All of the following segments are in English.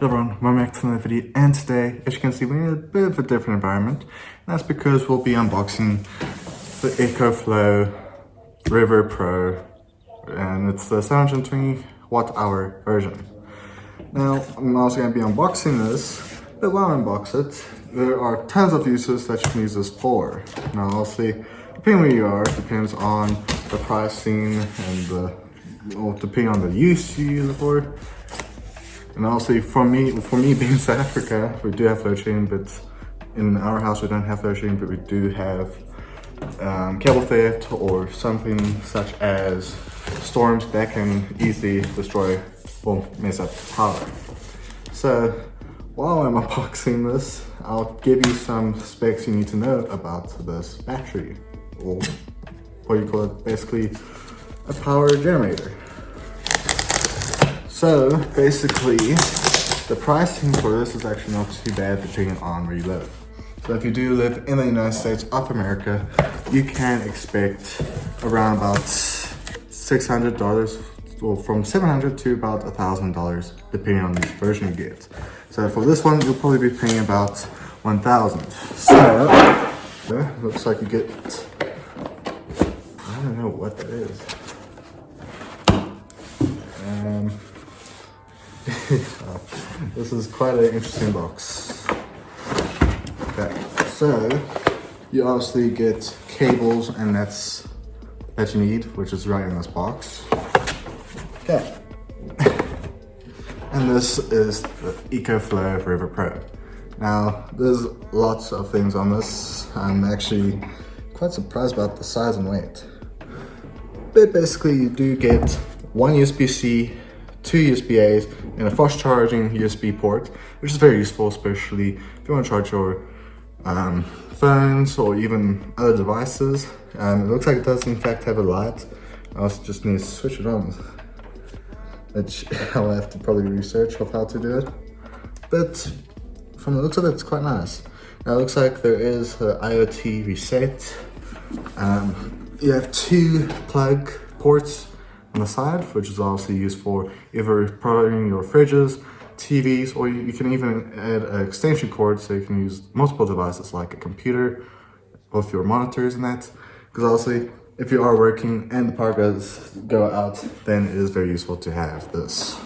Hello everyone, welcome back to another video, and today, as you can see, we're in a bit of a different environment. And that's because we'll be unboxing the EcoFlow River Pro, and it's the 720 watt hour version. Now, I'm also going to be unboxing this, but while I unbox it, there are tons of uses that you can use this for. Now, obviously, depending where you are, depends on the pricing and depending on the use you use it for. And also for me being in South Africa, we do have load shedding, but in our house we don't have load shedding, but we do have cable theft or something such as storms that can easily destroy or mess up power. So while I'm unboxing this, I'll give you some specs you need to know about this battery, or what you call it, basically a power generator. So basically, the pricing for this is actually not too bad depending on where you live. So if you do live in the United States of America, you can expect around about $600, or from $700 to about $1,000, depending on which version you get. So for this one, you'll probably be paying about $1,000. So looks like you get, I don't know what that is. This is quite an interesting box. Okay, so you obviously get cables and that you need, which is right in this box. Okay, and this is the EcoFlow River Pro. Now, there's lots of things on this. I'm actually quite surprised about the size and weight. But basically, you do get one USB-C, two USB-A's, and a fast charging USB port, which is very useful, especially if you want to charge your phones or even other devices. It looks like it does in fact have a light. I also just need to switch it on, which I'll have to probably research of how to do it. But from the looks of it, it's quite nice. Now it looks like there is an IoT reset. You have two plug ports on the side, which is obviously used for either powering your fridges, TVs, or you can even add an extension cord so you can use multiple devices like a computer with your monitors and that. Because obviously, if you are working and the power does go out, then it is very useful to have this.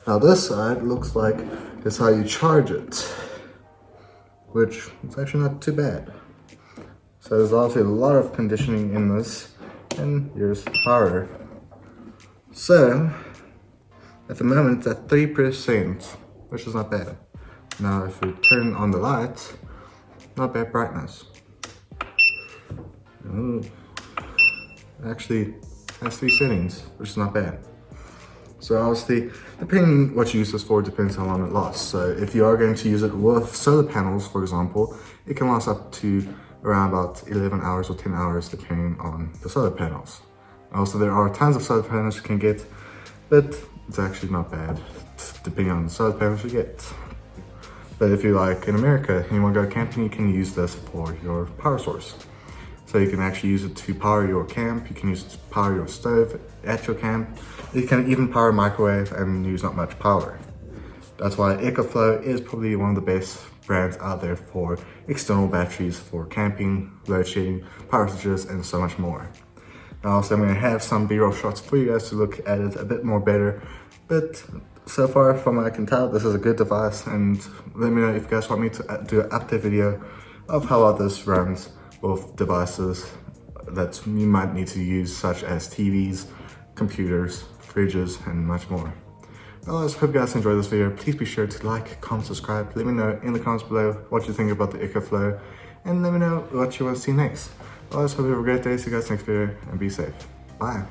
Now this side looks like it's how you charge it, which is actually not too bad. So there's obviously a lot of conditioning in this, and here's the power. So, at the moment it's at 3%, which is not bad. Now if we turn on the light, not bad brightness. Ooh. Actually has 3 settings, which is not bad. So obviously, depending what you use this for, depends how long it lasts. So if you are going to use it with solar panels, for example, it can last up to around about 11 hours or 10 hours, depending on the solar panels. Also, there are tons of solar panels you can get, but it's actually not bad, depending on the solar panels you get. But if you're like in America and you want to go camping, you can use this for your power source. So you can actually use it to power your camp, you can use it to power your stove at your camp, you can even power a microwave and use not much power. That's why EcoFlow is probably one of the best brands out there for external batteries for camping, load shedding, power switches, and so much more. Also, I'm going to have some B-roll shots for you guys to look at it a bit more better. But so far, from what I can tell, this is a good device. And let me know if you guys want me to do an update video of how well this runs with devices that you might need to use, such as TVs, computers, fridges, and much more. Well, I hope you guys enjoyed this video. Please be sure to like, comment, subscribe. Let me know in the comments below what you think about the EcoFlow, and let me know what you want to see next. Well, I hope you have a great day. See you guys next video, and be safe. Bye.